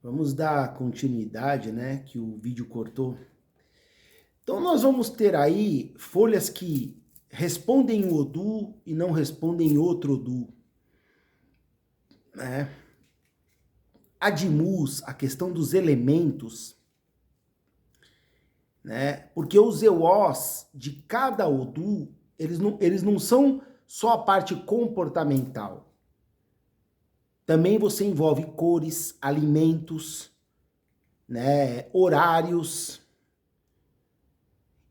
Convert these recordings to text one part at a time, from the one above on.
Vamos dar continuidade, né, que o vídeo cortou. Então nós vamos ter aí folhas que respondem o Odu e não respondem outro Odu, né? Adimus, a questão dos elementos, né? Porque os EOs de cada Odu, eles não são só a parte comportamental. Também você envolve cores, alimentos, né, horários,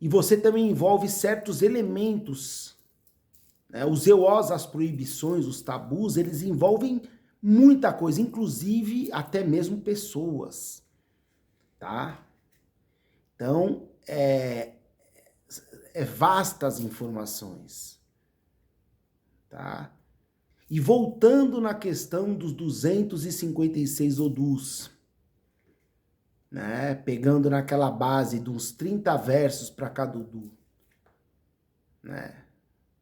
e você também envolve certos elementos, né? Os EOs, as proibições, os tabus, eles envolvem muita coisa, inclusive até mesmo pessoas, tá? Então, é vastas informações, tá? E voltando na questão dos 256 odus, né? Pegando naquela base de uns 30 versos para cada odu, né?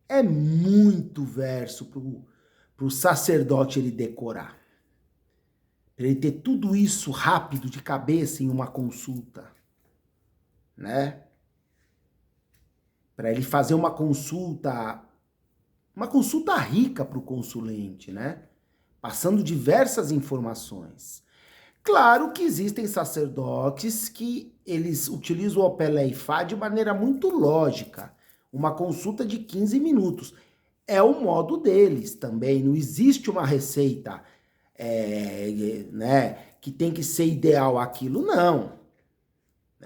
É muito verso pro sacerdote ele decorar. Para ele ter tudo isso rápido de cabeça em uma consulta, né? Para ele fazer uma consulta rica para o consulente, né? Passando diversas informações. Claro que existem sacerdotes que eles utilizam o Opelé Ifá de maneira muito lógica. Uma consulta de 15 minutos. É o modo deles também. Não existe uma receita né, que tem que ser ideal aquilo, não.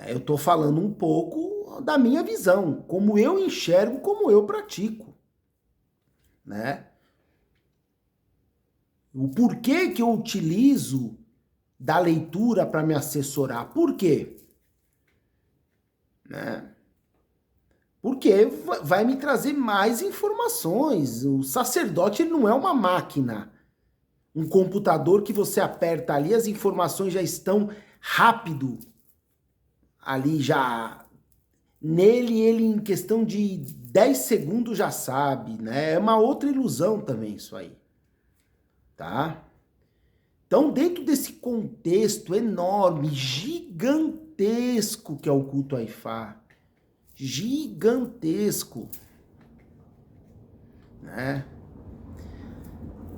Eu estou falando um pouco da minha visão, como eu enxergo, como eu pratico, né? O porquê que eu utilizo da leitura para me assessorar. Por quê? Né? Porque vai me trazer mais informações. O sacerdote ele não é uma máquina, um computador que você aperta ali, as informações já estão rápido ali já nele, ele em questão de 10 segundos já sabe, né? É uma outra ilusão também isso aí, tá? Então, dentro desse contexto enorme, gigantesco que é o culto a Ifá, gigantesco, né?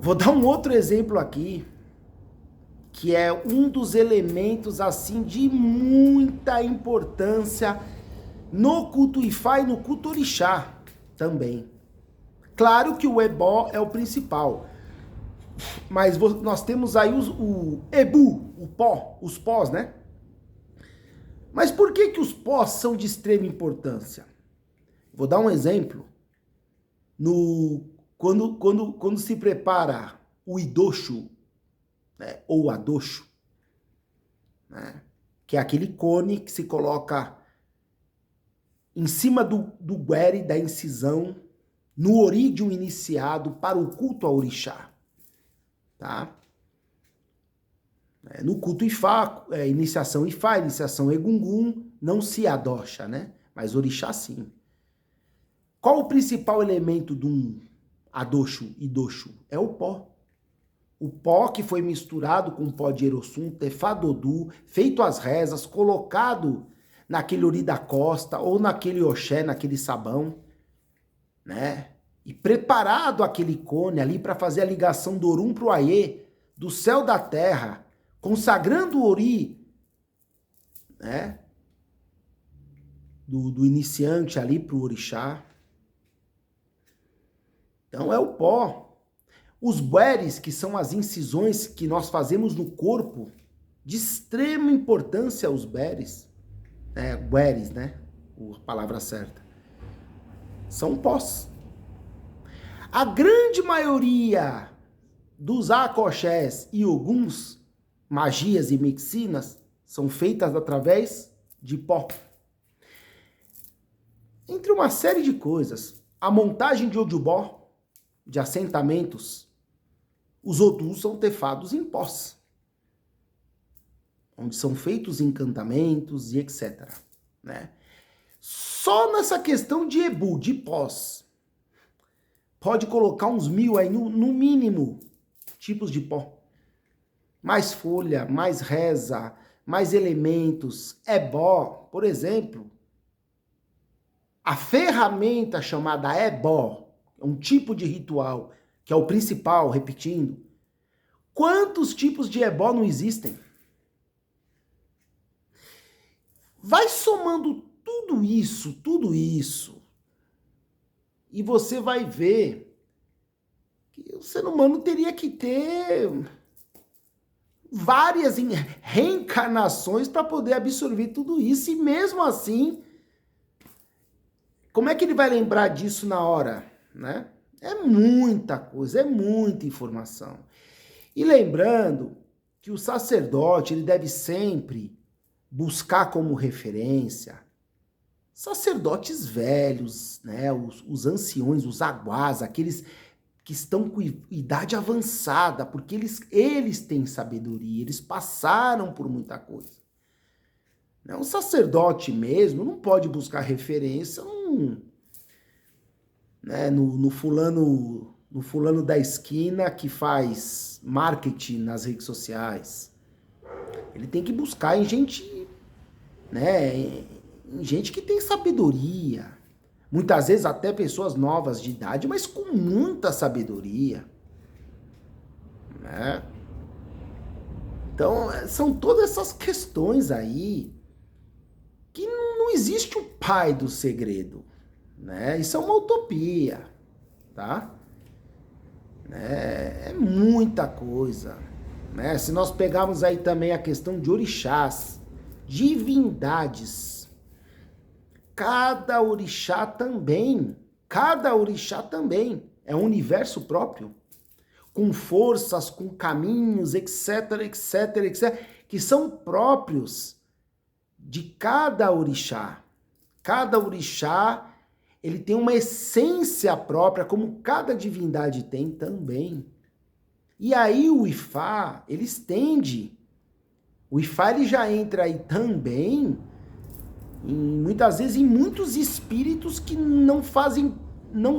Vou dar um outro exemplo aqui, que é um dos elementos assim de muita importância no culto Ifá e no culto Orixá também. Claro que o ebó é o principal, mas nós temos aí o ebu, o pó, os pós, né? Mas por que os pós são de extrema importância? Vou dar um exemplo. Quando se prepara o idosho, né, ou adosho, né, que é aquele cone que se coloca em cima do guere, da incisão, no orídio iniciado para o culto ao orixá. Tá? No culto Ifá, iniciação Ifá, iniciação Egungun, não se adosha, né? Mas orixá sim. Qual o principal elemento de um adosho e dosho? É o pó. O pó que foi misturado com o pó de Erossum, Tefadodu, feito as rezas, colocado naquele ori da costa ou naquele oxé, naquele sabão, né? E preparado aquele cone ali para fazer a ligação do Orum pro Aie, do céu da terra, consagrando o ori, né? Do iniciante ali pro orixá. Então é o pó. Os bueres, que são as incisões que nós fazemos no corpo, de extrema importância os bueres, bueres, né? A palavra certa. São pós. A grande maioria dos akoshés e oguns, magias e mexinas, são feitas através de pó. Entre uma série de coisas, a montagem de ojubó, de assentamentos, os odus são tefados em pós, onde são feitos encantamentos e etc. Né? Só nessa questão de ebu, de pós, pode colocar uns 1000 aí, no mínimo, tipos de pó. mais folha, mais reza, mais elementos, ebó, por exemplo. A ferramenta chamada ebó, um tipo de ritual, que é o principal, repetindo. Quantos tipos de ebó não existem? Vai somando tudo isso, e você vai ver que o ser humano teria que ter várias reencarnações para poder absorver tudo isso, e mesmo assim, como é que ele vai lembrar disso na hora, né? É muita coisa, é muita informação. E lembrando que o sacerdote, ele deve sempre buscar como referência sacerdotes velhos, né? Os anciões, os aguás, aqueles que estão com idade avançada, porque eles têm sabedoria, eles passaram por muita coisa. Um sacerdote mesmo não pode buscar referência no fulano da esquina que faz marketing nas redes sociais. Ele tem que buscar em gente, né, em gente que tem sabedoria. Muitas vezes até pessoas novas de idade, mas com muita sabedoria, né? Então, são todas essas questões aí que não existe o pai do segredo, né? Isso é uma utopia, tá? É muita coisa, né? Se nós pegarmos aí também a questão de orixás, divindades, cada orixá também é um universo próprio, com forças, com caminhos, etc, etc, etc, que são próprios de cada orixá. Cada orixá, ele tem uma essência própria, como cada divindade tem também. E aí o Ifá, ele estende. O Ifá, ele já entra aí também, muitas vezes, em muitos espíritos que não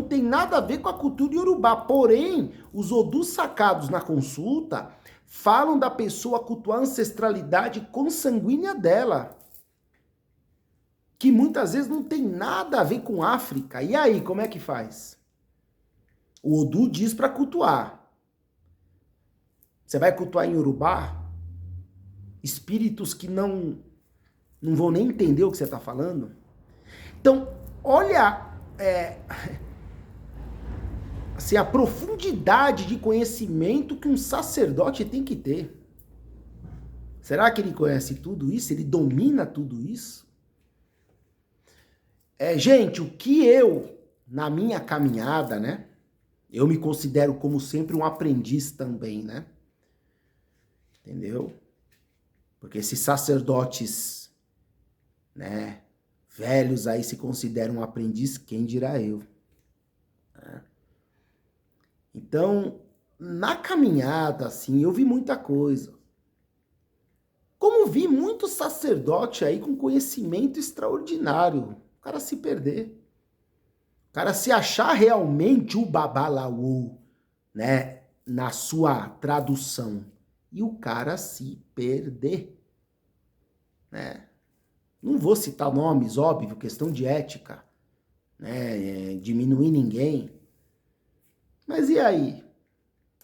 tem nada a ver com a cultura iorubá. Porém, os odus sacados na consulta falam da pessoa cultuar a ancestralidade consanguínea dela, que muitas vezes não tem nada a ver com África. E aí, como é que faz? O Odu diz para cultuar. Você vai cultuar em Iorubá? Espíritos que não vão nem entender o que você está falando? Então, olha assim, a profundidade de conhecimento que um sacerdote tem que ter. Será que ele conhece tudo isso? Ele domina tudo isso? Gente, o que na minha caminhada, né? Eu me considero, como sempre, um aprendiz também, né? Entendeu? Porque esses sacerdotes, né, velhos aí se consideram um aprendiz, quem dirá eu? Né? Então, na caminhada, assim, eu vi muita coisa. Como vi muito sacerdote aí com conhecimento extraordinário. O cara se perder. O cara se achar realmente o Babalaô, né, na sua tradução. E o cara se perder, né? Não vou citar nomes, óbvio, questão de ética, né? Diminuir ninguém. Mas e aí?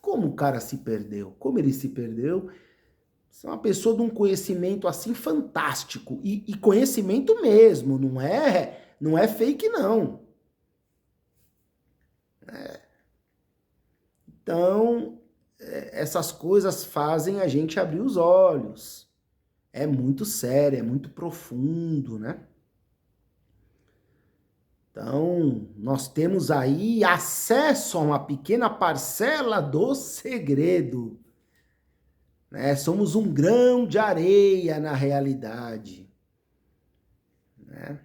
Como o cara se perdeu? Como ele se perdeu? Você é uma pessoa de um conhecimento assim fantástico. E conhecimento mesmo, não é fake, não. Então, essas coisas fazem a gente abrir os olhos. É muito sério, é muito profundo, né? Então, nós temos aí acesso a uma pequena parcela do segredo, né? Somos um grão de areia na realidade, né?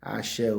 Axé.